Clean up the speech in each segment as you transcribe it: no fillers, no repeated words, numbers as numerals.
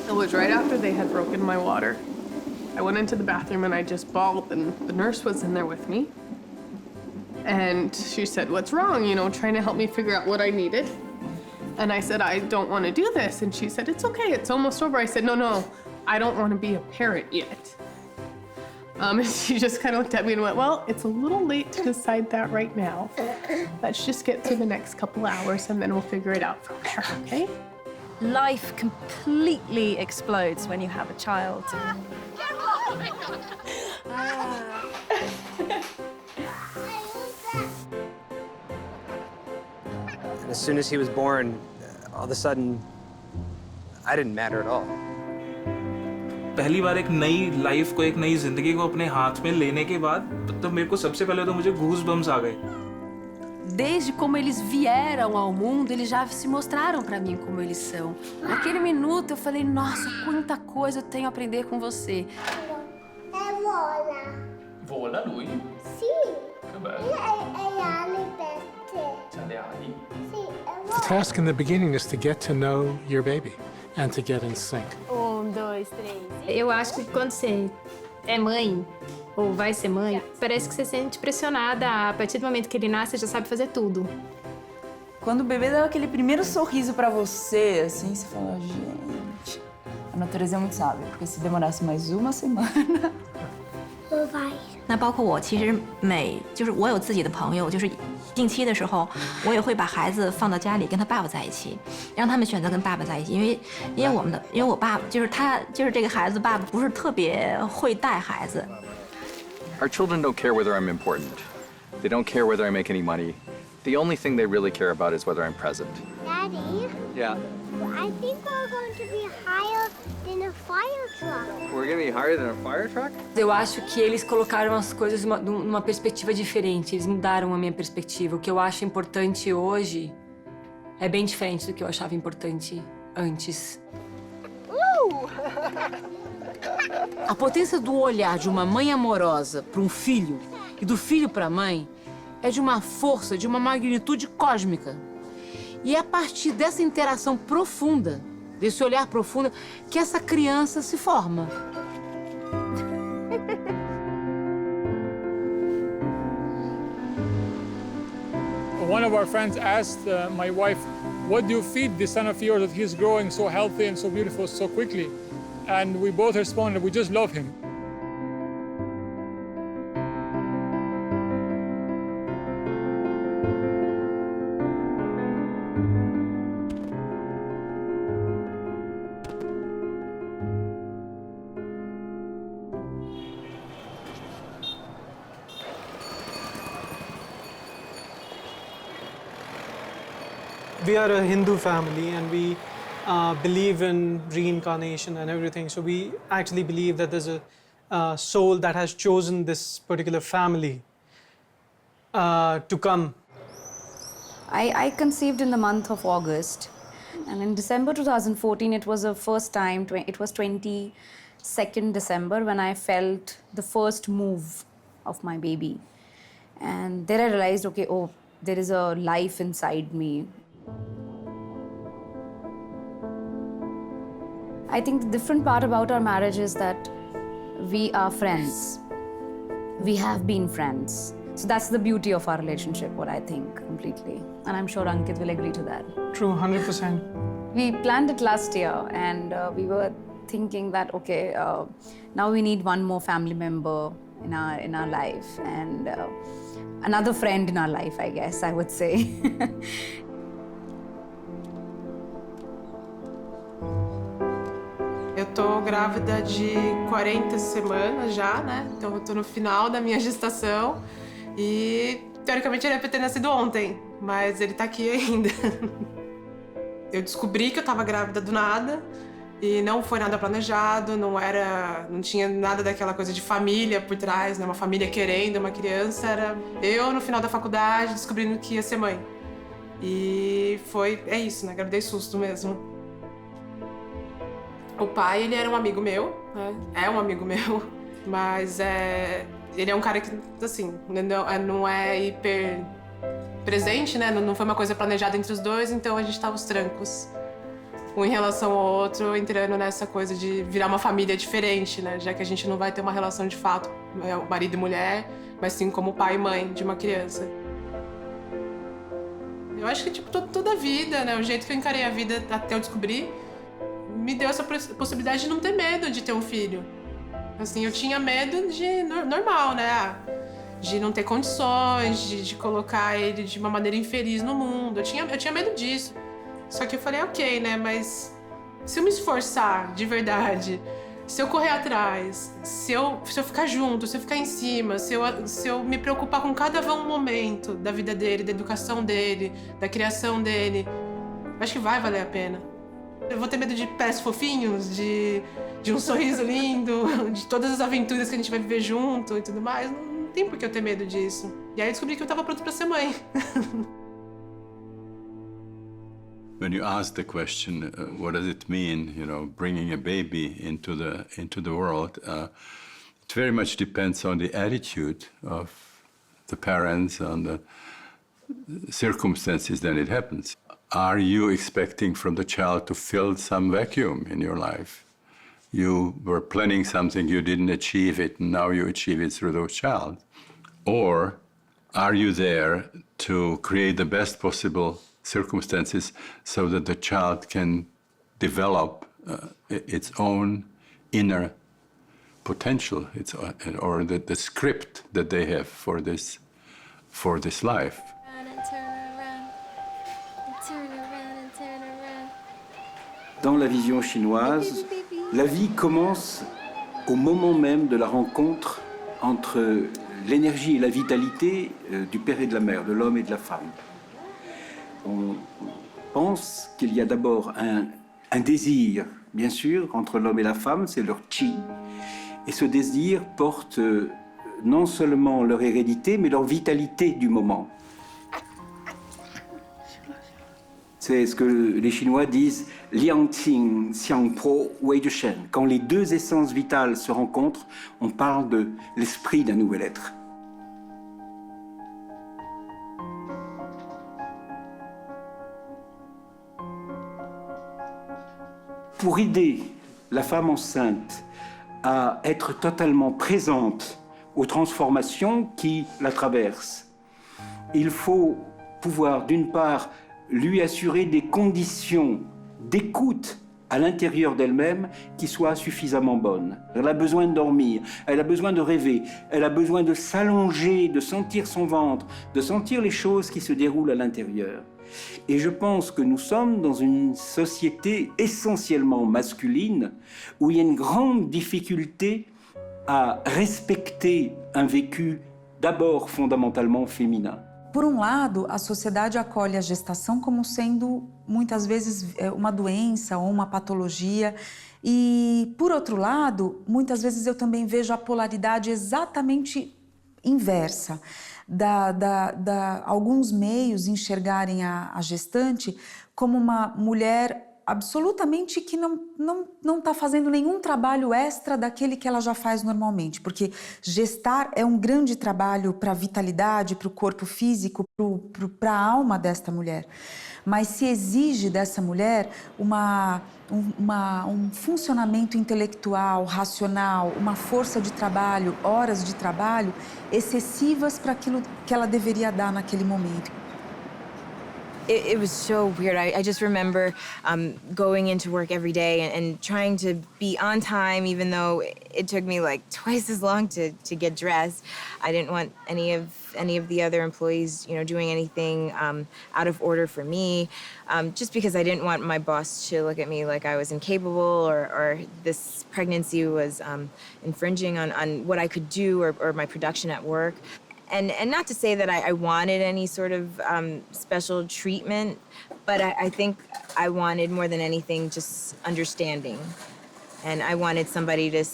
It was right after they had broken my water. I went into the bathroom and I just bawled, and the nurse was in there with me. And she said, "What's wrong?" You know, trying to help me figure out what I needed. And I said, "I don't want to do this." And she said, "It's okay, it's almost over." I said, No, I don't want to be a parent yet. And she just kind of looked at me and went, "Well, it's a little late to decide that right now. Let's just get through the next couple hours and then we'll figure it out from there, okay?" Life completely explodes when you have a child. And as soon as he was born, all of a sudden, I didn't matter at all. पहली बार एक नई लाइफ को, एक नई जिंदगी को अपने हाथ में लेने के बाद तो मेरे को सबसे पहले तो मुझे गूज बम्स आ गए। Desde como eles vieram ao mundo, eles já se mostraram pra mim como eles são. Naquele minuto eu falei, nossa, quanta coisa eu tenho a aprender com você. Vola. Vola lui? Sì. Che bello. E ali per te. C'ha le ali. Sì, The task in the beginning is to get to know your baby and to get in sync. 1, 2, 3. Eu acho que quando você é mãe, ou vai ser mãe, parece que você se sente pressionada. A partir do momento que ele nasce, você já sabe fazer tudo. Quando o bebê dá aquele primeiro sorriso pra você, assim, você fala, gente, a natureza é muito sábia, porque se demorasse mais uma semana... 我vai. 那包括我，其实就是我有自己的朋友，就是近期的时候，我也会把孩子放到家里跟他爸爸在一起，让他们选择跟爸爸在一起，因为我爸就是这个孩子爸爸不是特别会带孩子。Our children don't care whether I'm important. They don't care whether I make any money. The only thing they really care about is whether I'm present. Daddy, Yeah. I think we're going to be higher than a fire truck. We're gonna be higher than a fire truck? Eu acho que eles colocaram as coisas numa perspectiva diferente, eles mudaram a minha perspectiva. O que eu acho importante hoje é bem diferente do que eu achava importante antes. A potência do olhar de uma mãe amorosa para um filho e do filho para a mãe é de uma força, de uma magnitude cósmica. E é a partir dessa interação profunda, desse olhar profundo, que essa criança se forma. One of our friends asked my wife, "What do you feed this son of yours that he's growing so healthy and so beautiful so quickly?" And we both responded, "We just love him." We are a Hindu family and we believe in reincarnation and everything. So we actually believe that there's a soul that has chosen this particular family to come. I conceived in the month of August, and in December 2014, it was the first time, it was 22nd December when I felt the first move of my baby. And there I realized, okay, oh, there is a life inside me. I think the different part about our marriage is that we are friends. We have been friends. So that's the beauty of our relationship, what I think, completely. And I'm sure Ankit will agree to that. True, 100%. We planned it last year and we were thinking that, okay, now we need one more family member in our life and another friend in our life, I guess, I would say. Eu tô grávida de 40 semanas já, né? Então eu tô no final da minha gestação e, teoricamente, ele é pra ter nascido ontem, mas ele tá aqui ainda. Eu descobri que eu tava grávida do nada e não foi nada planejado, não tinha nada daquela coisa de família por trás, né? Uma família querendo uma criança, era eu no final da faculdade descobrindo que ia ser mãe. E é isso, né? Gravidez susto mesmo. O pai, ele era um amigo meu, né? É um amigo meu, mas ele é um cara que, assim, não é hiper presente, né? Não foi uma coisa planejada entre os dois, então a gente tava aos trancos. um em relação ao outro, entrando nessa coisa de virar uma família diferente, né? Já que a gente não vai ter uma relação de fato, marido e mulher, mas sim como pai e mãe de uma criança. Eu acho que, tipo, toda a vida, né? O jeito que eu encarei a vida até eu descobrir, me deu essa possibilidade de não ter medo de ter um filho. Assim, eu tinha medo de... normal, né? De não ter condições, de colocar ele de uma maneira infeliz no mundo. Eu tinha medo disso. Só que eu falei, ok, né? Mas se eu me esforçar de verdade, se eu correr atrás, se eu ficar junto, se eu ficar em cima, se eu me preocupar com cada momento da vida dele, da educação dele, da criação dele, acho que vai valer a pena. Eu vou ter medo de pés fofinhos, de um sorriso lindo, de todas as aventuras que a gente vai viver junto e tudo mais. Não tem por que eu ter medo disso. E aí eu descobri que eu tava pronta pra ser mãe. When you ask the question, what does it mean, bringing a baby into the world, it very much depends on the attitude of the parents, on the circumstances that it happens. Are you expecting from the child to fill some vacuum in your life? You were planning something, you didn't achieve it, and now you achieve it through the child. Or are you there to create the best possible circumstances so that the child can develop its own inner potential, or the script that they have for this life. Dans la vision chinoise, la vie commence au moment même de la rencontre entre l'énergie et la vitalité du père et de la mère, de l'homme et de la femme. On pense qu'il y a d'abord un désir, bien sûr, entre l'homme et la femme, c'est leur chi. Et ce désir porte non seulement leur hérédité, mais leur vitalité du moment. C'est ce que les Chinois disent Liang Qing, Xiang Po, Wei Shen. Quand les deux essences vitales se rencontrent, on parle de l'esprit d'un nouvel être. Pour aider la femme enceinte à être totalement présente aux transformations qui la traversent, il faut pouvoir, d'une part, lui assurer des conditions d'écoute à l'intérieur d'elle-même qui soient suffisamment bonnes. Elle a besoin de dormir, elle a besoin de rêver, elle a besoin de s'allonger, de sentir son ventre, de sentir les choses qui se déroulent à l'intérieur. Et je pense que nous sommes dans une société essentiellement masculine où il y a une grande difficulté à respecter un vécu d'abord fondamentalement féminin. Por lado, a sociedade acolhe a gestação como sendo, muitas vezes, uma doença ou uma patologia. E, por outro lado, muitas vezes eu também vejo a polaridade exatamente inversa. Alguns meios enxergarem a gestante como uma mulher absolutamente que não está fazendo nenhum trabalho extra daquele que ela já faz normalmente, porque gestar é um grande trabalho para a vitalidade, para o corpo físico, para a alma desta mulher. Mas se exige dessa mulher um funcionamento intelectual, racional, uma força de trabalho, horas de trabalho excessivas para aquilo que ela deveria dar naquele momento. It was so weird. I just remember going into work every day and trying to be on time, even though it took me like twice as long to get dressed. I didn't want any of the other employees, doing anything out of order for me, just because I didn't want my boss to look at me like I was incapable or this pregnancy was infringing on what I could do or my production at work. And not to say that I wanted any sort of special treatment, but I think I wanted more than anything just understanding. And I wanted somebody to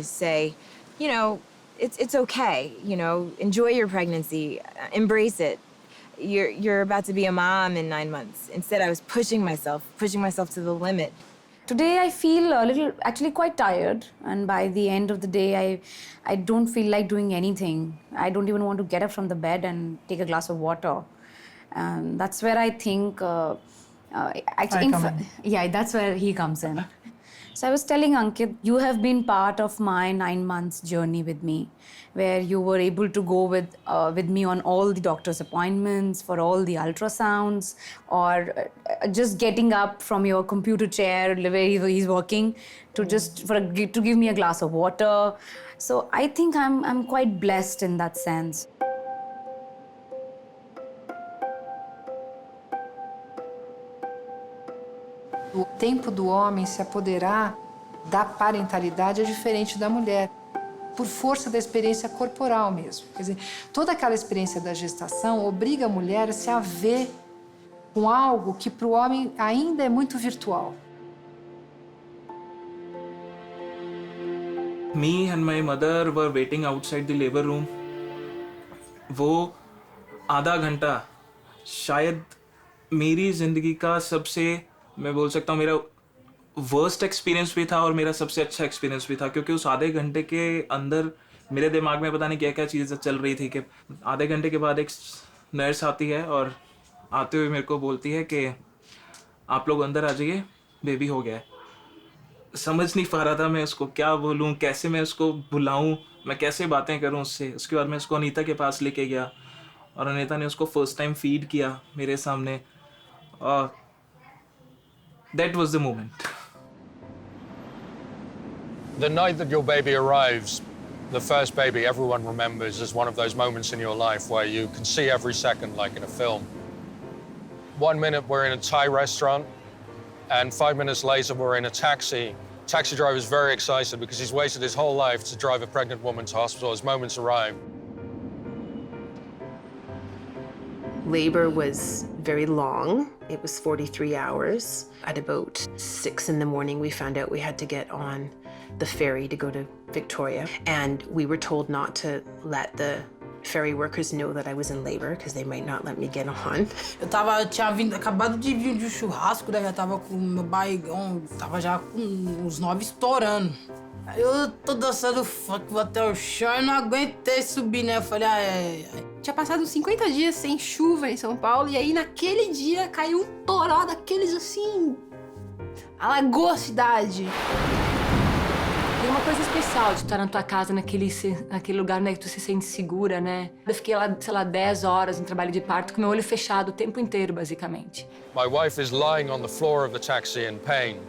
say, it's okay, enjoy your pregnancy, embrace it. You're about to be a mom in 9 months. Instead, I was pushing myself to the limit. Today I feel actually quite tired, and by the end of the day I don't feel like doing anything. I don't even want to get up from the bed and take a glass of water. And that's where I think Yeah, that's where he comes in. So I was telling Ankit, you have been part of my 9 months journey with me, where you were able to go with me on all the doctor's appointments, for all the ultrasounds, or just getting up from your computer chair where he's working to to give me a glass of water. So I think I'm quite blessed in that sense. O tempo do homem se apoderar da parentalidade é diferente da mulher, por força da experiência corporal mesmo. Quer dizer, toda aquela experiência da gestação obriga a mulher a se haver com algo que para o homem ainda é muito virtual. Me and my mother were waiting outside the labor room. वो आधा घंटा शायद मेरी जिंदगी का सबसे, मैं बोल सकता हूँ, मेरा वर्स्ट एक्सपीरियंस भी था और मेरा सबसे अच्छा एक्सपीरियंस भी था, क्योंकि उस आधे घंटे के अंदर मेरे दिमाग में पता नहीं क्या क्या चीज़ें चल रही थी कि आधे घंटे के बाद एक नर्स आती है और आते हुए मेरे को बोलती है कि आप लोग अंदर आ जाइए, बेबी हो गया है। समझ नहीं पा रहा था मैं उसको क्या बोलूँ, कैसे मैं उसको बुलाऊँ, मैं कैसे बातें करूँ उससे। उसके बाद मैं उसको अनीता के पास लेके गया और अनीता ने उसको फर्स्ट टाइम फीड किया मेरे सामने, और that was the moment. The night that your baby arrives, the first baby everyone remembers as one of those moments in your life where you can see every second like in a film. 1 minute we're in a Thai restaurant, and 5 minutes later we're in a taxi. Taxi driver is very excited because he's waited his whole life to drive a pregnant woman to hospital. His moments arrive. Labor was very long. It was 43 hours. At about 6 in the morning, we found out we had to get on the ferry to go to Victoria. And we were told not to let the ferry workers know that I was in labor because they might not let me get on. Eu tinha acabado de vir de um churrasco, daí já tava com meu barrigão, tava já com os 9 estourando. Aí eu tô dançando funk, vou até o chão e não aguentei subir, né? Eu falei, Tinha passado 50 dias sem chuva em São Paulo, e aí naquele dia caiu um toró daqueles assim, alagou a cidade. Tem uma coisa especial de estar na tua casa, naquele lugar, né, que tu se sente segura, né? Eu fiquei lá, sei lá, 10 horas em trabalho de parto com meu olho fechado o tempo inteiro, basicamente. My wife is lying on the floor of the taxi in pain,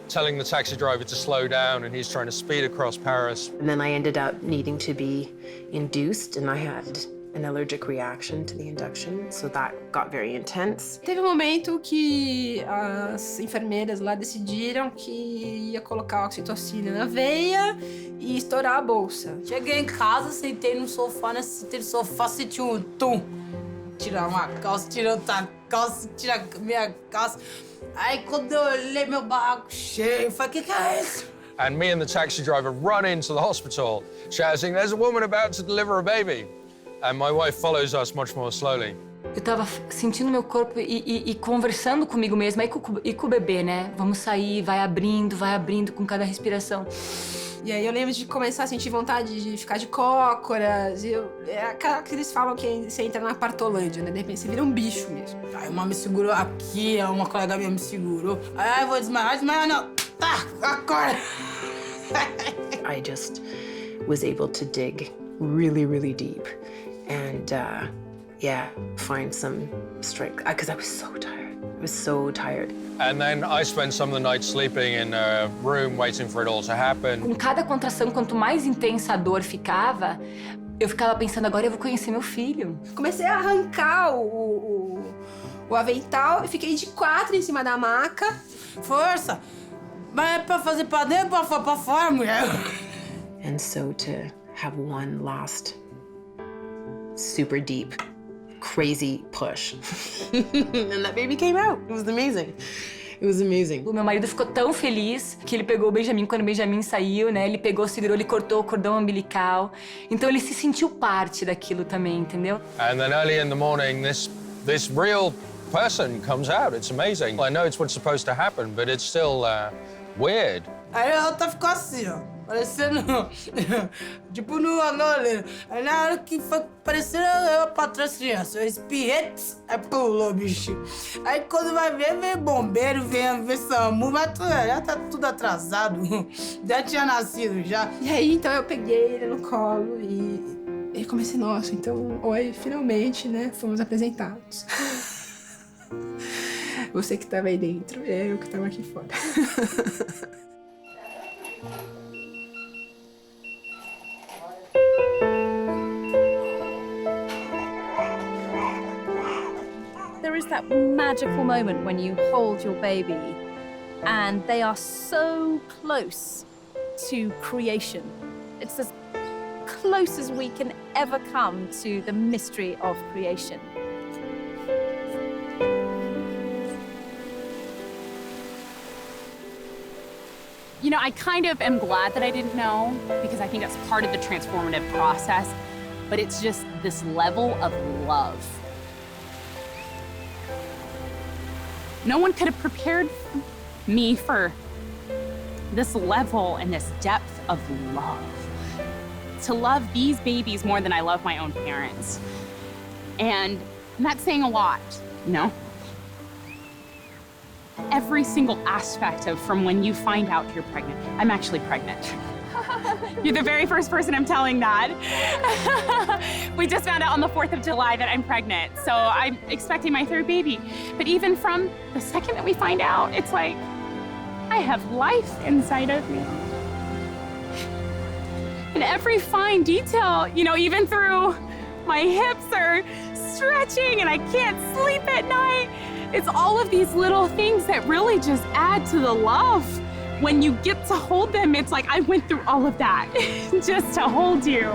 telling the taxi driver to slow down, and he's trying to speed across Paris. And then I ended up needing to be induced, and I had an allergic reaction to the induction, so that got very intense. Teve um momento que as enfermeiras lá decidiram que ia colocar oxitocina na veia e estourar a bolsa. Cheguei em casa, sentei no sofá, senti um tum. Tirar uma calça, tirar outra calça, tirar minha calça. Aí quando eu olhei meu barraco cheio, eu falei, que é isso? And me and the taxi driver run into the hospital, shouting, "There's a woman about to deliver a baby." And my wife follows us much more slowly. Eu tava sentindo meu corpo e conversando comigo mesma e com o bebê, né? Vamos sair, vai abrindo com cada respiração. E aí eu lembro de começar a sentir vontade de ficar de cócoras. É aquela que eles falam que você entra na partolândia, né? De repente você vira um bicho mesmo. Aí uma me segurou aqui, uma colega minha me segurou. Aí eu vou desmaiar não. Tá, acorda! I just was able to dig really, really deep and, find some strength. Because I was so tired. I was so tired. And then I spent some of the night sleeping in a room waiting for it all to happen. Com cada contração, quanto mais intensa a dor ficava, eu ficava pensando, agora eu vou conhecer meu filho. Comecei a arrancar o avental e fiquei de 4 em cima da maca. Força! Mas é pra fazer pra dentro ou pra fora, mulher? And so to have one last super deep, crazy push. And that baby came out. It was amazing. It was amazing. O meu marido ficou tão feliz que ele pegou o Benjamin quando o Benjamin saiu, né? Ele pegou, segurou, ele cortou o cordão umbilical. Então ele se sentiu parte daquilo também, entendeu? And then early in the morning, this real person comes out. It's amazing. I know it's what's supposed to happen, but it's still weird. Aí a outra ficou assim, ó. parecendo... tipo no Angola. Aí na hora que foi parecendo eu pra trás criança. Eu espirrei, aí pulou, bicho. Aí quando vai ver, vem bombeiro, vem SAMU, mas já tá tudo atrasado. Já tinha nascido, já. E aí, então, eu peguei ele no colo e comecei, nossa, então, oi, finalmente, né, fomos apresentados. Você que tava aí dentro, eu que tava aqui fora. There is that magical moment when you hold your baby and they are so close to creation. It's as close as we can ever come to the mystery of creation. You know, I kind of am glad that I didn't know, because I think that's part of the transformative process, but it's just this level of love. No one could have prepared me for this level and this depth of love. To love these babies more than I love my own parents. And that's saying a lot, you know? Every single aspect of from when you find out you're pregnant. I'm actually pregnant. You're the very first person I'm telling that. We just found out on the 4th of July that I'm pregnant, so I'm expecting my 3rd baby. But even from the second that we find out, it's like, I have life inside of me. And every fine detail, you know, even through my hips are stretching and I can't sleep at night. It's all of these little things that really just add to the love. When you get to hold them, it's like I went through all of that just to hold you.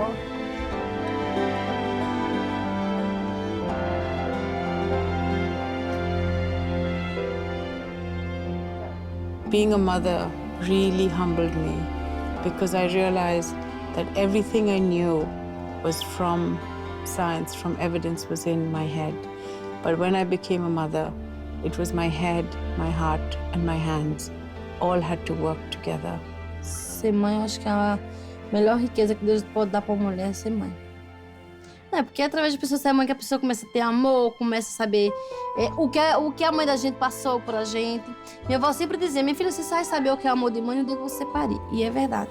Being a mother really humbled me because I realized that everything I knew was from science, from evidence was in my head. But when I became a mother, it was my head, my heart, and my hands. All had to work together. Ser mãe, eu acho que é a melhor riqueza que Deus pode dar para uma mulher, é ser mãe. É, porque é através de pessoa ser mãe que a pessoa começa a ter amor, começa a saber o que a mãe da gente passou pra gente. Minha avó sempre dizia, minha filha, você sai saber o que é amor de mãe no dia que você parir. E é verdade.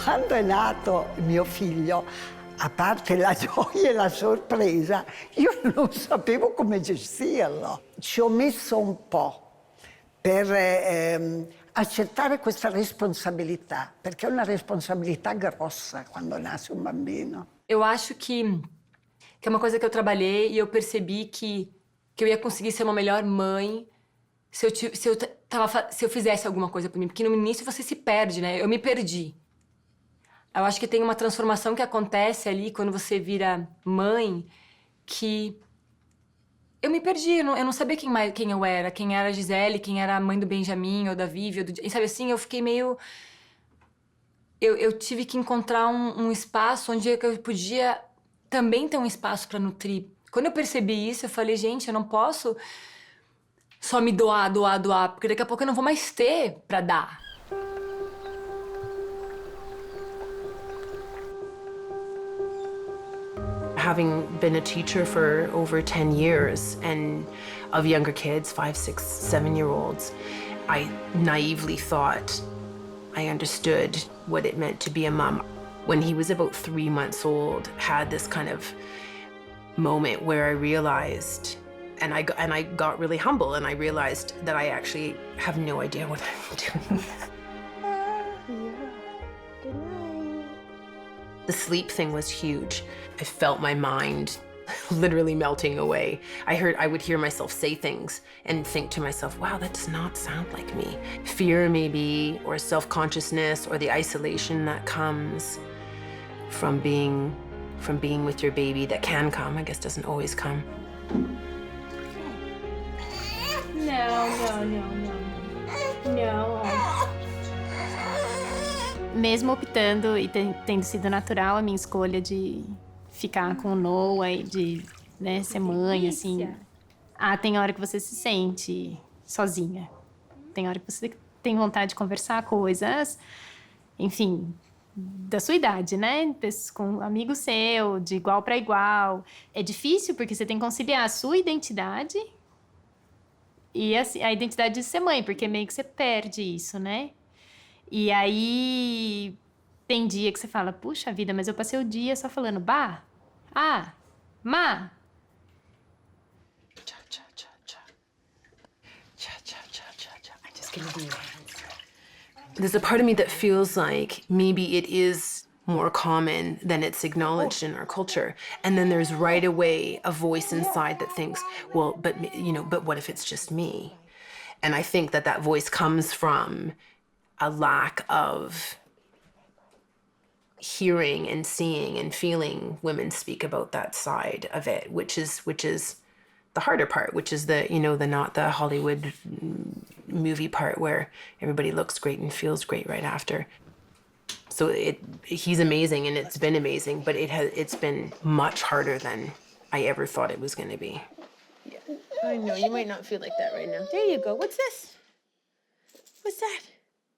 Quando è nato mio figlio, a parte la gioia e la sorpresa, io non sapevo come gestirlo. Ci ho messo un po' per accettare questa responsabilità, perché è una responsabilità grossa quando nasce un bambino. Eu acho que é uma coisa que eu trabalhei e eu percebi que eu ia conseguir ser uma melhor mãe se eu fizesse alguma coisa por mim. Porque no início você se perde, né? Eu me perdi. Eu acho que tem uma transformação que acontece ali quando você vira mãe que eu me perdi, eu não sabia quem eu era, quem era a Gisele, quem era a mãe do Benjamin ou da Vivi, e sabe assim, eu fiquei meio... Eu tive que encontrar um espaço onde eu podia também ter um espaço para nutrir. Quando eu percebi isso, eu falei, gente, eu não posso só me doar, porque daqui a pouco eu não vou mais ter para dar. Having been a teacher for over 10 years and of younger kids, 5, 6, 7-year-olds, I naively thought I understood what it meant to be a mom. When he was about 3 months old, had this kind of moment where I realized, and I got really humble, and I realized that I actually have no idea what I'm doing. The sleep thing was huge. I felt my mind literally melting away. I would hear myself say things and think to myself, wow, that does not sound like me. Fear maybe, or self-consciousness, or the isolation that comes from being with your baby, that can come, I guess doesn't always come. No. Mesmo optando e tendo sido natural a minha escolha de ficar com o Noah e de, né, ser mãe, assim, tem hora que você se sente sozinha. Tem hora que você tem vontade de conversar coisas, enfim, da sua idade, né? Com um amigo seu, de igual para igual. É difícil porque você tem que conciliar a sua identidade e a identidade de ser mãe, porque meio que você perde isso, né? E aí tem dia que você fala, puxa vida, mas eu passei o dia só falando bah, má. I'm just gonna do your hands. There's a part of me that feels like maybe it is more common than it's acknowledged in our culture. And then there's right away a voice inside that thinks, well, but what if it's just me? And I think that voice comes from a lack of hearing and seeing and feeling women speak about that side of it, which is the harder part, which is the not the Hollywood movie part where everybody looks great and feels great right after. So he's amazing and it's been amazing, but it's been much harder than I ever thought it was going to be. Yeah. I know, you might not feel like that right now. There you go. What's this? What's that?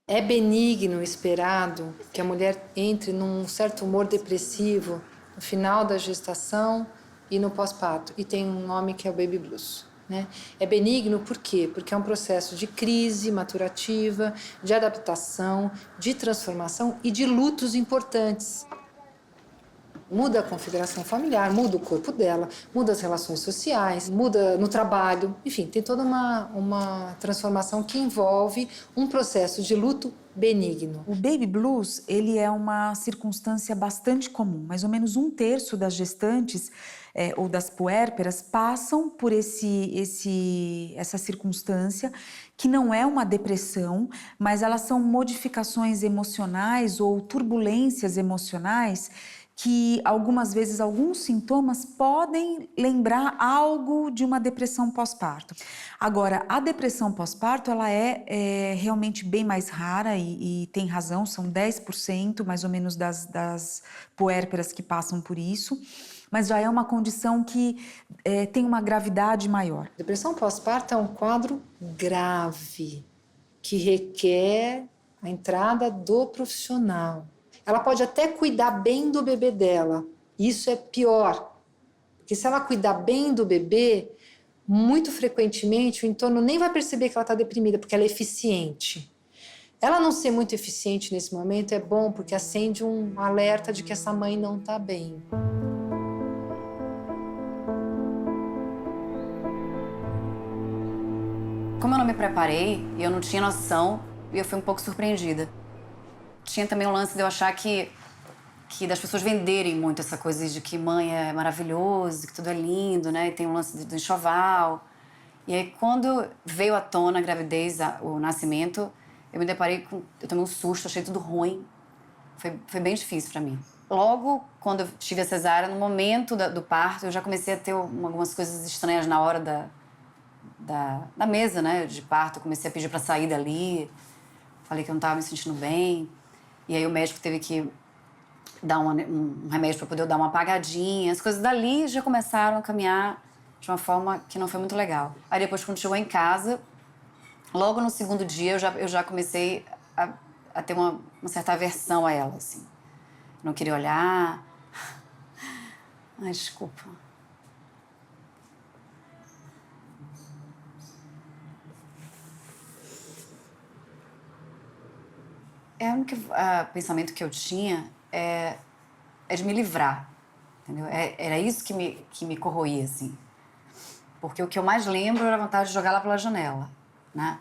É benigno esperado que a mulher entre num certo humor depressivo no final da gestação e no pós-parto. E tem um nome que é o baby blues, né? É benigno por quê? Porque é um processo de crise maturativa, de adaptação, de transformação e de lutos importantes. Muda a configuração familiar, muda o corpo dela, muda as relações sociais, muda no trabalho. Enfim, tem toda uma transformação que envolve um processo de luto benigno. O baby blues, ele é uma circunstância bastante comum. Mais ou menos 1/3 das gestantes ou das puérperas passam por essa circunstância, que não é uma depressão, mas elas são modificações emocionais ou turbulências emocionais que algumas vezes alguns sintomas podem lembrar algo de uma depressão pós-parto. Agora, a depressão pós-parto, ela é realmente bem mais rara e tem razão, são 10% mais ou menos das puérperas que passam por isso, mas já é uma condição que tem uma gravidade maior. Depressão pós-parto é um quadro grave, que requer a entrada do profissional. Ela pode até cuidar bem do bebê dela. Isso é pior. Porque se ela cuidar bem do bebê, muito frequentemente o entorno nem vai perceber que ela está deprimida, porque ela é eficiente. Ela não ser muito eficiente nesse momento é bom, porque acende um alerta de que essa mãe não está bem. Como eu não me preparei e eu não tinha noção, eu fui um pouco surpreendida. Tinha também o lance de eu achar que das pessoas venderem muito essa coisa de que mãe é maravilhoso, que tudo é lindo, né? E tem um lance do enxoval. E aí, quando veio à tona a gravidez, o nascimento, eu me deparei com... Eu tomei um susto, achei tudo ruim. Foi bem difícil pra mim. Logo, quando eu tive a cesárea, no momento do parto, eu já comecei a ter algumas coisas estranhas na hora da mesa, né? De parto. Eu comecei a pedir pra sair dali. Falei que eu não tava me sentindo bem. E aí o médico teve que dar um remédio para poder dar uma apagadinha. As coisas dali já começaram a caminhar de uma forma que não foi muito legal. Aí depois, quando chegou em casa, logo no segundo dia eu já comecei a ter uma certa aversão a ela, assim. Não queria olhar. Ai, desculpa. O único pensamento que eu tinha é de me livrar, entendeu? Era isso que me corroía, assim. Porque o que eu mais lembro era a vontade de jogar lá pela janela, né?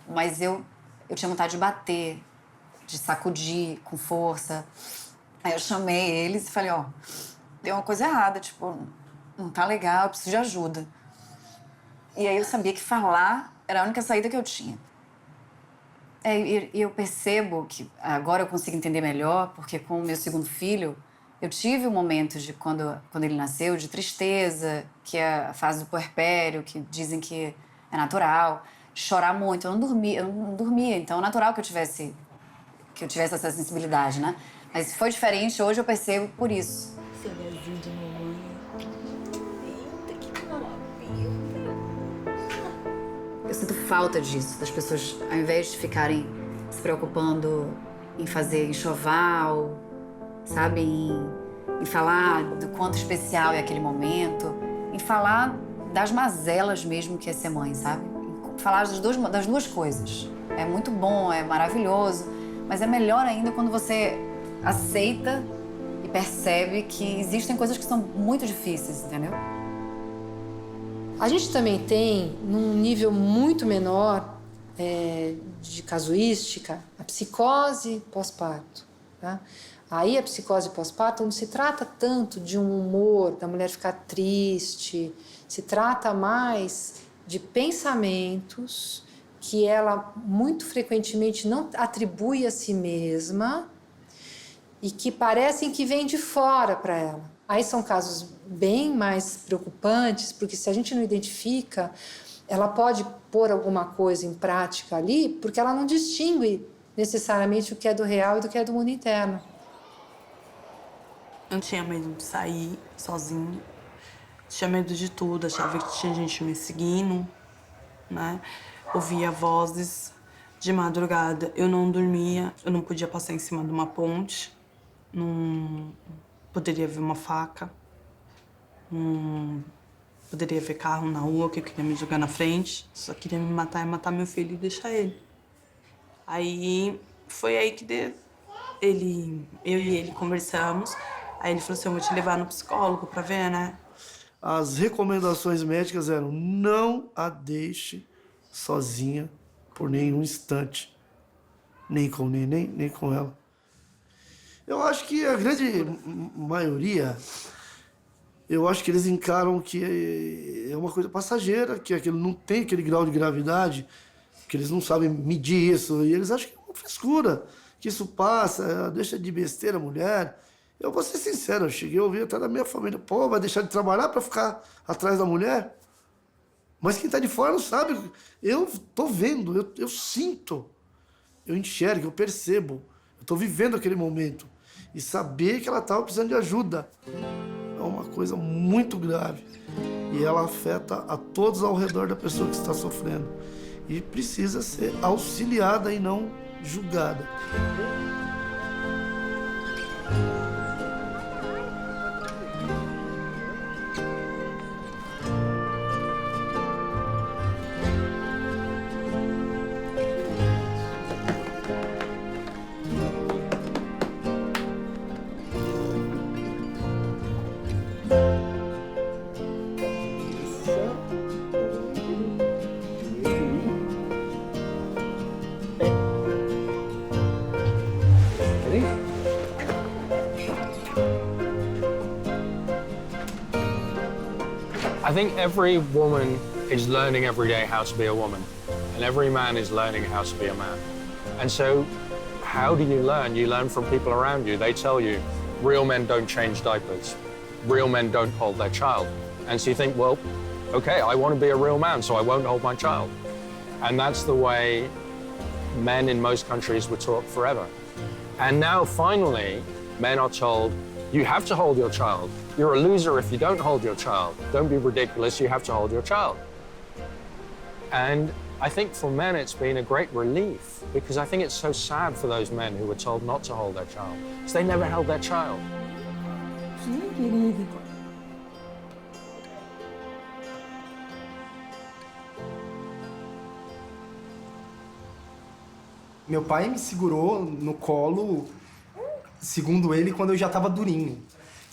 Mas eu tinha vontade de bater, de sacudir com força. Aí eu chamei eles e falei, ó, deu uma coisa errada, tipo, não tá legal, eu preciso de ajuda. E aí eu sabia que falar era a única saída que eu tinha. E eu percebo que agora eu consigo entender melhor, porque com o meu segundo filho, eu tive um momento de quando ele nasceu, de tristeza, que é a fase do puerpério, que dizem que é natural, chorar muito. Eu não dormia, então é natural que eu tivesse essa sensibilidade, né? Mas foi diferente, hoje eu percebo por isso. Seu Leozinho de mamãe. Eita, que maravilha. Eu sinto falta disso, das pessoas, ao invés de ficarem se preocupando em fazer enxoval, sabe? Em falar do quanto especial é aquele momento, em falar das mazelas mesmo que é ser mãe, sabe? Falar das duas coisas. É muito bom, é maravilhoso, mas é melhor ainda quando você aceita e percebe que existem coisas que são muito difíceis, entendeu? A gente também tem, num nível muito menor de casuística, a psicose pós-parto. Tá? Aí a psicose pós-parto não se trata tanto de um humor, da mulher ficar triste, se trata mais de pensamentos que ela muito frequentemente não atribui a si mesma e que parecem que vêm de fora para ela. Aí são casos bem mais preocupantes, porque se a gente não identifica, ela pode pôr alguma coisa em prática ali, porque ela não distingue necessariamente o que é do real e do que é do mundo interno. Eu tinha medo de sair sozinha, tinha medo de tudo, achava que tinha gente me seguindo, né? Ouvia vozes de madrugada, eu não dormia, eu não podia passar em cima de uma ponte, não poderia ver uma faca, poderia ver carro na rua que eu queria me jogar na frente, só queria me matar e matar meu filho e deixar ele. Aí foi aí que eu e ele conversamos, aí ele falou assim, eu vou te levar no psicólogo pra ver, né? As recomendações médicas eram: não a deixe sozinha por nenhum instante, nem com o neném, nem com ela. Eu acho que a grande maioria, eu acho que eles encaram que é uma coisa passageira, que aquilo não tem aquele grau de gravidade, que eles não sabem medir isso, e eles acham que é uma frescura, que isso passa, deixa de besteira a mulher. Eu vou ser sincero, eu cheguei a ouvir até da minha família, pô, vai deixar de trabalhar para ficar atrás da mulher? Mas quem tá de fora não sabe. Eu tô vendo, eu sinto, eu enxergo, eu percebo, eu tô vivendo aquele momento. E saber que ela estava precisando de ajuda é uma coisa muito grave. E ela afeta a todos ao redor da pessoa que está sofrendo. E precisa ser auxiliada e não julgada. I think every woman is learning every day how to be a woman, and every man is learning how to be a man. And so, how do you learn? You learn from people around you. They tell you, real men don't change diapers. Real men don't hold their child. And so you think, well, okay, I want to be a real man, so I won't hold my child. And that's the way men in most countries were taught forever. And now, finally, men are told, you have to hold your child. You're a loser if you don't hold your child. Don't be ridiculous, you have to hold your child. And I think for men it's been a great relief, because I think it's so sad for those men who were told not to hold their child, because they never held their child. Meu pai me segurou no colo, segundo ele, quando eu já estava durinho.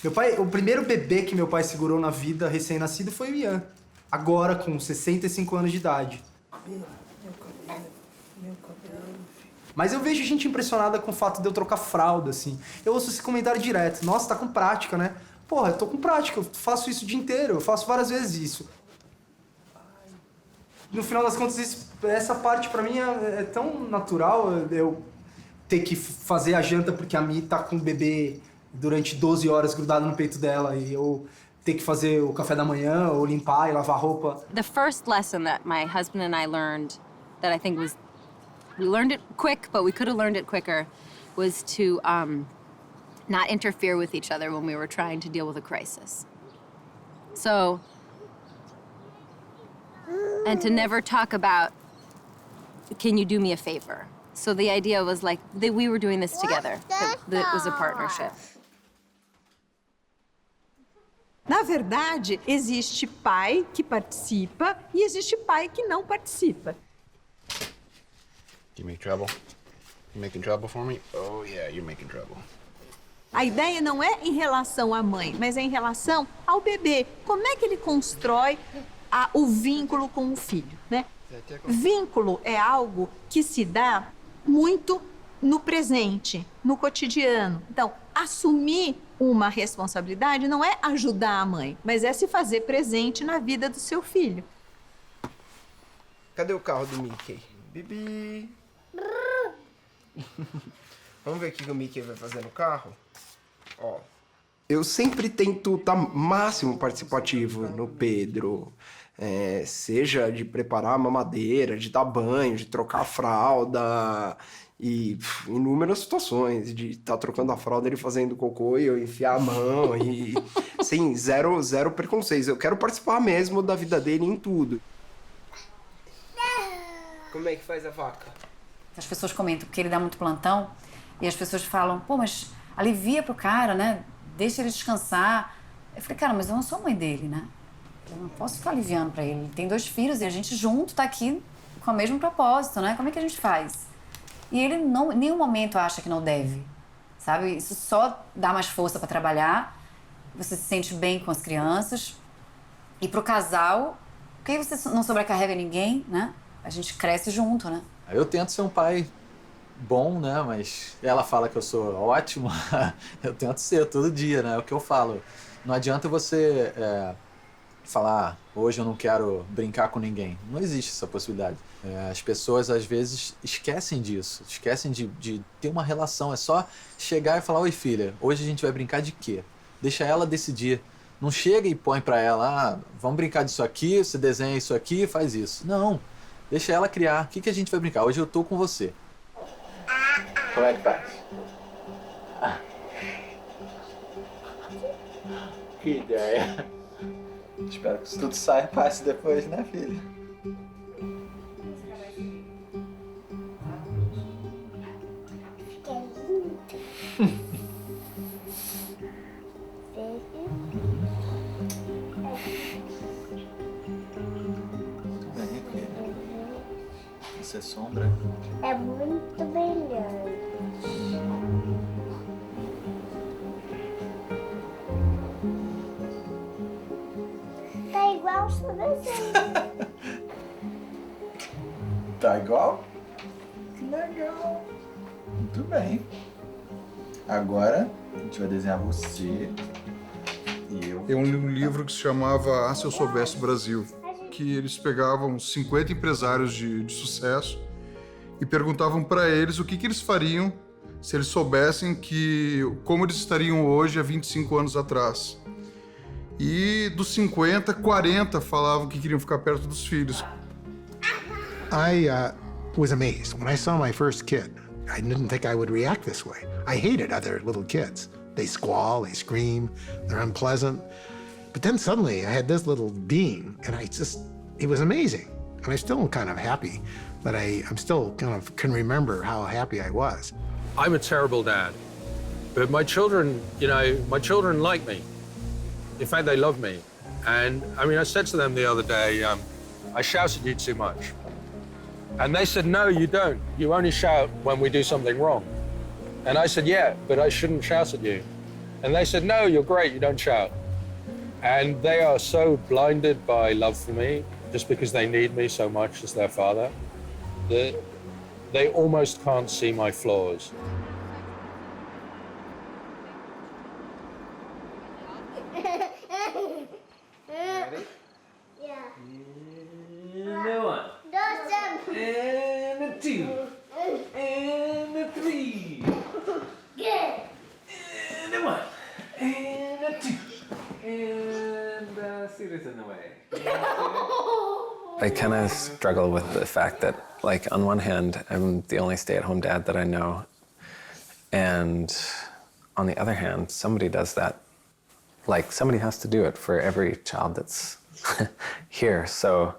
Meu pai, o primeiro bebê que meu pai segurou na vida, recém-nascido, foi o Ian. Agora, com 65 anos de idade. Mas eu vejo gente impressionada com o fato de eu trocar fralda, assim. Eu ouço esse comentário direto. Nossa, tá com prática, né? Porra, eu tô com prática, eu faço isso o dia inteiro, eu faço várias vezes isso. No final das contas, essa parte pra mim é tão natural, eu ter que fazer a janta porque a Mi tá com o bebê durante 12 horas grudado no peito dela e eu ter que fazer o café da manhã ou limpar e lavar roupa. The first lesson that my husband and I learned that I think was, we learned it quick, but we could have learned it quicker, was to not interfere with each other when we were trying to deal with a crisis. So and to never talk about, can you do me a favor? So the idea was like, that we were doing this together, that it was a partnership. Na verdade, existe pai que participa e existe pai que não participa. You make trouble? You making trouble for me? Oh yeah, you're making trouble. A ideia não é em relação à mãe, mas é em relação ao bebê. Como é que ele constrói o vínculo com o filho, né? Vínculo é algo que se dá muito no presente, no cotidiano. Então, assumir uma responsabilidade não é ajudar a mãe, mas é se fazer presente na vida do seu filho. Cadê o carro do Mickey? Bibi! Vamos ver o que o Mickey vai fazer no carro? Ó, eu sempre tento estar máximo participativo no Pedro. Seja de preparar a mamadeira, de dar banho, de trocar a fralda... E inúmeras situações de estar trocando a fralda, ele fazendo cocô e eu enfiar a mão e... Sim, zero preconceitos. Eu quero participar mesmo da vida dele em tudo. Como é que faz a vaca? As pessoas comentam porque ele dá muito plantão e as pessoas falam, pô, mas alivia pro cara, né? Deixa ele descansar. Eu falei, cara, mas eu não sou mãe dele, né? Eu não posso ficar aliviando pra ele. Ele tem 2 filhos e a gente junto tá aqui com o mesmo propósito, né? Como é que a gente faz? E ele em nenhum momento acha que não deve, sabe? Isso só dá mais força para trabalhar, você se sente bem com as crianças. E pro casal, porque aí você não sobrecarrega ninguém, né? A gente cresce junto, né? Eu tento ser um pai bom, né? Mas ela fala que eu sou ótimo, eu tento ser todo dia, né? É o que eu falo. Não adianta você falar, hoje eu não quero brincar com ninguém. Não existe essa possibilidade. As pessoas, às vezes, esquecem disso. Esquecem de ter uma relação. É só chegar e falar, oi, filha, hoje a gente vai brincar de quê? Deixa ela decidir. Não chega e põe pra ela, vamos brincar disso aqui, você desenha isso aqui, faz isso. Não. Deixa ela criar. O que a gente vai brincar? Hoje eu tô com você. Como é que faz? Que ideia. Espero que isso tudo saia fácil depois, né, filha? Essa sombra é muito brilhante. Tá igual o seu desenho. Tá igual? Que legal. Muito bem. Agora a gente vai desenhar você e eu. Eu li um livro que se chamava Ah, Se Eu Soubesse Brasil, que eles pegavam 50 empresários de sucesso e perguntavam para eles o que eles fariam se eles soubessem como eles estariam hoje há 25 anos atrás. E dos 50, 40 falavam que queriam ficar perto dos filhos. I was amazed when I saw my first kid. I didn't think I would react this way. I hated other little kids. They squall, they scream, they're unpleasant. But then suddenly I had this little being, and it was amazing. And I'm still kind of happy, but I'm still kind of can remember how happy I was. I'm a terrible dad, but my children, my children like me. In fact, they love me. And I mean, I said to them the other day, I shout at you too much. And they said, no, you don't. You only shout when we do something wrong. And I said, yeah, but I shouldn't shout at you. And they said, no, you're great, you don't shout. And they are so blinded by love for me, just because they need me so much as their father, that they almost can't see my flaws. Ready? Yeah. And one. And a two. And a three. Good. And a one. And a two. And Sita's in the way. I kind of struggle with the fact that, like, on one hand, I'm the only stay-at-home dad that I know. And on the other hand, somebody does that. Like, somebody has to do it for every child that's here. So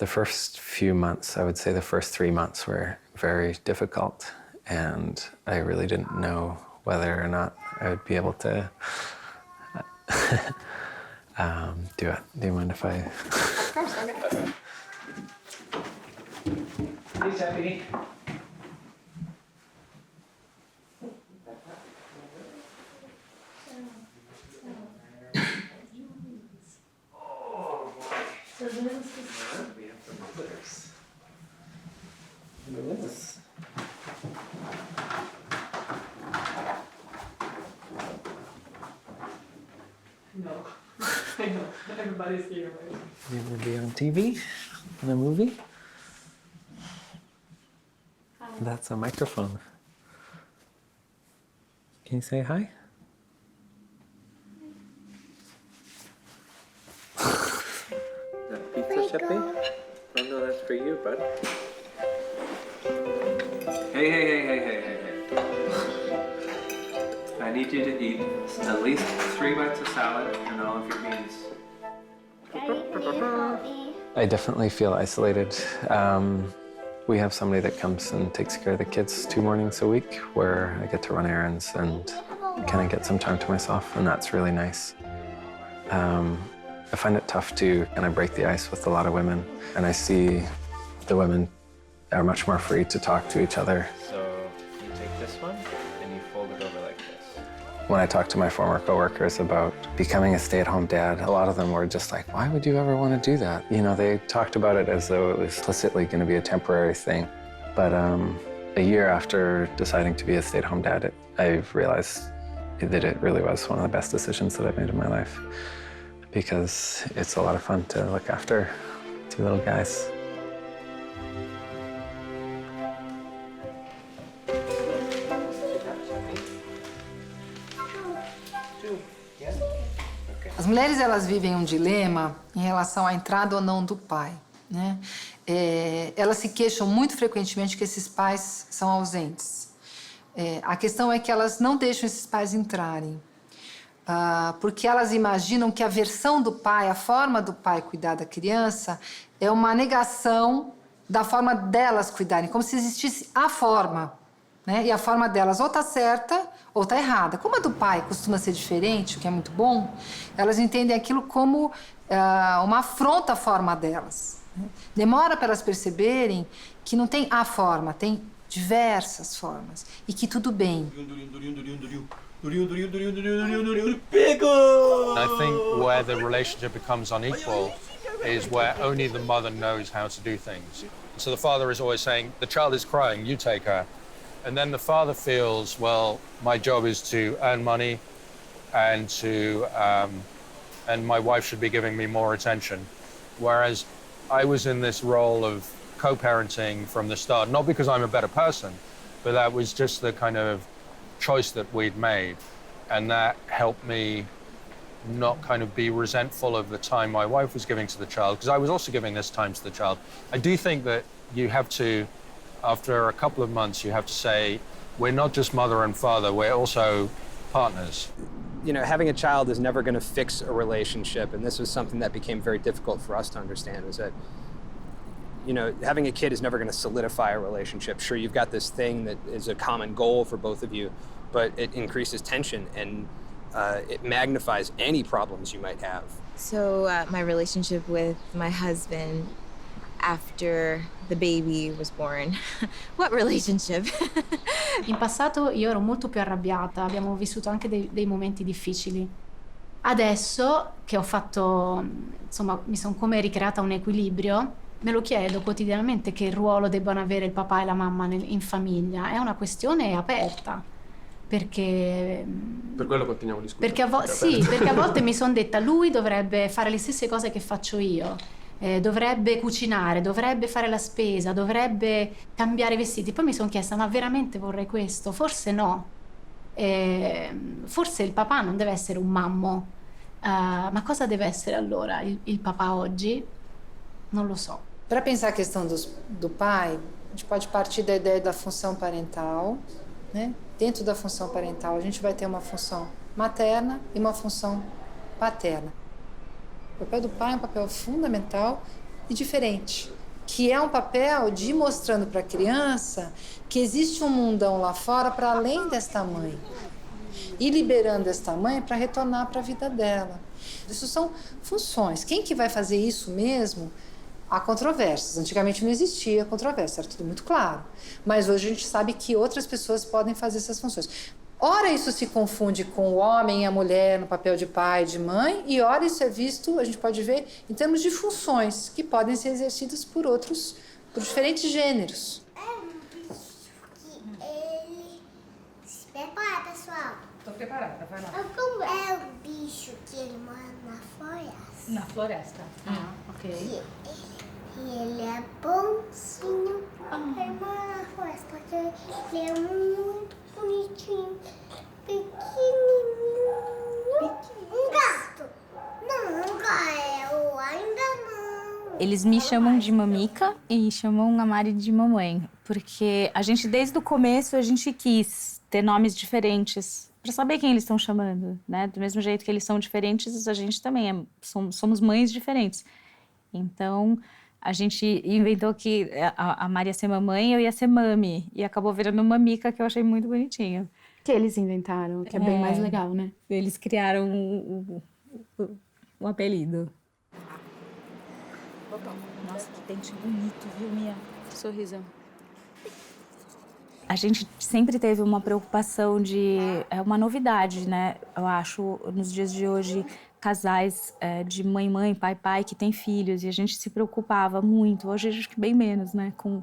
The first few months, I would say the first 3 months were very difficult, and I really didn't know whether or not I would be able to do it. Do you mind if I... Of course, okay. Hey, Stephanie. So this is We have some visitors. Look at this. No. I know. Everybody's here, right? You want to be on TV? In a movie? That's a microphone. Can you say hi? That pizza, Sheppy? Oh no, that's for you, bud. Hey. I need you to eat at least 3 bites of salad and all of your beans. I definitely feel isolated. We have somebody that comes and takes care of the kids 2 mornings a week, where I get to run errands and kind of get some time to myself, and that's really nice. I find it tough to kind of break the ice with a lot of women, and I see the women are much more free to talk to each other. So you take this one and you fold it over like this. When I talked to my former coworkers about becoming a stay-at-home dad, a lot of them were just like, why would you ever want to do that? You know, they talked about it as though it was implicitly going to be a temporary thing. But a year after deciding to be a stay-at-home dad, I've realized that it really was one of the best decisions that I've made in my life, because it's a lot of fun to look after 2 little guys. As mulheres, elas vivem um dilema em relação à entrada ou não do pai, né? Elas se queixam muito frequentemente que esses pais são ausentes. A questão é que elas não deixam esses pais entrarem, porque elas imaginam que a versão do pai, a forma do pai cuidar da criança, é uma negação da forma delas cuidarem, como se existisse a forma, né? E a forma delas ou tá certa ou tá errada. Como a do pai costuma ser diferente, o que é muito bom, elas entendem aquilo como uma afronta à forma delas. Demora para elas perceberem que não tem a forma, tem diversas formas e que tudo bem. I think where the relationship becomes unequal is where only the mother knows how to do things. So the father is always saying, the child is crying, you take her. And then the father feels, well, my job is to earn money and and my wife should be giving me more attention. Whereas I was in this role of co-parenting from the start, not because I'm a better person, but that was just the kind of choice that we'd made. And that helped me not kind of be resentful of the time my wife was giving to the child, because I was also giving this time to the child. I do think that you have to, after a couple of months, you have to say, we're not just mother and father, we're also partners. You know, having a child is never going to fix a relationship, and this was something that became very difficult for us to understand, is that, you know, having a kid is never going to solidify a relationship. Sure, you've got this thing that is a common goal for both of you, but it increases tension and it magnifies any problems you might have. So my relationship with my husband after the baby was born. What relationship? In passato io ero molto più arrabbiata, abbiamo vissuto anche dei momenti difficili. Adesso che ho fatto, insomma, mi sono come ricreata un equilibrio, me lo chiedo quotidianamente che ruolo debbano avere il papà e la mamma in famiglia. È una questione aperta, perché... Per quello continuiamo a discutere. Perché a volte mi sono detta, lui dovrebbe fare le stesse cose che faccio io. Dovrebbe cucinare, dovrebbe fare la spesa, dovrebbe cambiare i vestiti. Poi mi sono chiesta, ma veramente vorrei questo? Forse no. Forse il papà não deve essere un mammo. Ma cosa deve essere allora il papà oggi? Non lo so. Para pensar a questão do pai, a gente pode partir da ideia da função parental, né? Dentro da função parental, a gente vai ter uma função materna e uma função paterna. O papel do pai é um papel fundamental e diferente, que é um papel de ir mostrando para a criança que existe um mundão lá fora para além desta mãe e liberando esta mãe para retornar para a vida dela. Isso são funções. Quem que vai fazer isso mesmo? Há controvérsias. Antigamente não existia controvérsia, era tudo muito claro. Mas hoje a gente sabe que outras pessoas podem fazer essas funções. Ora isso se confunde com o homem e a mulher no papel de pai e de mãe, e ora isso é visto, a gente pode ver, em termos de funções que podem ser exercidas por diferentes gêneros. Prepara, pessoal. Tô preparada, vai lá. É o bicho que ele mora na floresta. Na floresta. Ok. E ele é bonzinho. Ele mora na floresta porque ele é muito bonitinho. Pequenininho. Um gato. Não, Gael, ainda não. Eles me chamam de Mamica e chamam a Mari de mamãe. Porque a gente, desde o começo, a gente quis ter nomes diferentes para saber quem eles estão chamando, né? Do mesmo jeito que eles são diferentes, a gente também somos mães diferentes. Então, a gente inventou que a Mari ia ser mamãe e eu ia ser mami. E acabou virando Mamica, que eu achei muito bonitinho. Que eles inventaram, que é bem mais legal, né? Eles criaram o apelido. Nossa, que dente bonito, viu, Mia? Sorrisão. A gente sempre teve uma preocupação de... É uma novidade, né? Eu acho, nos dias de hoje, casais de mãe, pai, que têm filhos. E a gente se preocupava muito. Hoje, acho que bem menos, né? Com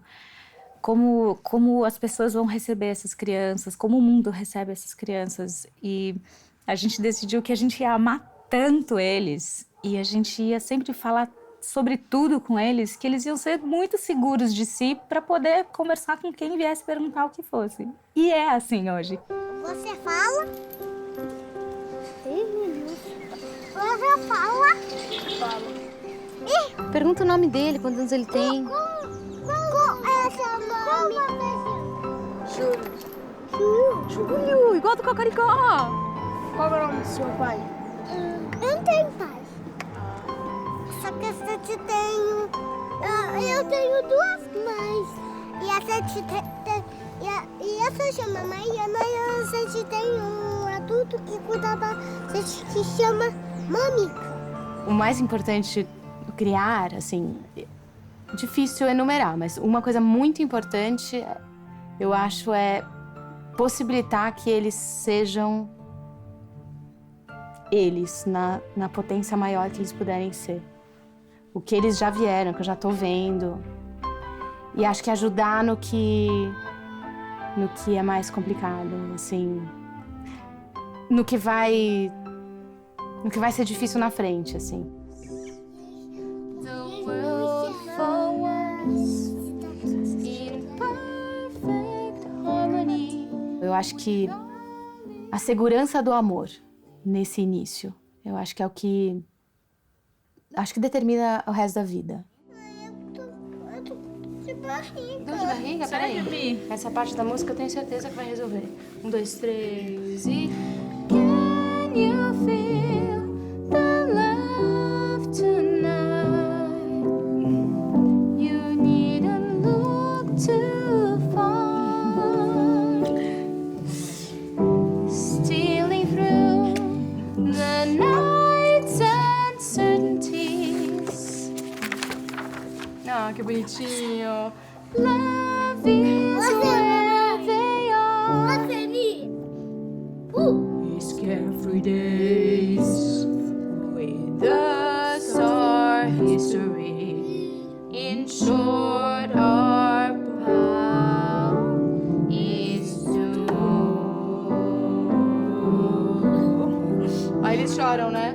como as pessoas vão receber essas crianças, como o mundo recebe essas crianças. E a gente decidiu que a gente ia amar tanto eles. E a gente ia sempre falar sobre tudo com eles, que eles iam ser muito seguros de si para poder conversar com quem viesse perguntar o que fosse. E é assim hoje. Você fala? Você fala? Falo. Pergunta o nome dele, quantos anos ele tem. Qual é seu nome? Júlio. Júlio, igual do Cocoricó. Qual é o nome do seu pai? Eu não tenho pai. Só que a gente tem... Eu tenho duas mães. E a gente e essa chama mãe. E a gente tem um adulto que cuida da gente que chama Mamica. O mais importante criar, assim, difícil enumerar, mas uma coisa muito importante, eu acho, é possibilitar que eles sejam eles, na potência maior que eles puderem ser. O que eles já vieram, que eu já tô vendo. E acho que ajudar no que é mais complicado, assim. No que vai ser difícil na frente, assim. Eu acho que a segurança do amor nesse início, eu acho que é o que determina o resto da vida. Eu tô de barriga. Dor de barriga? Peraí. Essa parte da música eu tenho certeza que vai resolver. 1, 2, 3 e... Can you feel the love tonight? You needn't look too far. Stealing through the night's uncertainties. Ah, que bonitinho. Love is where they are. These carefree days with us our history. In short, our vow is to know. Aí eles choram, né?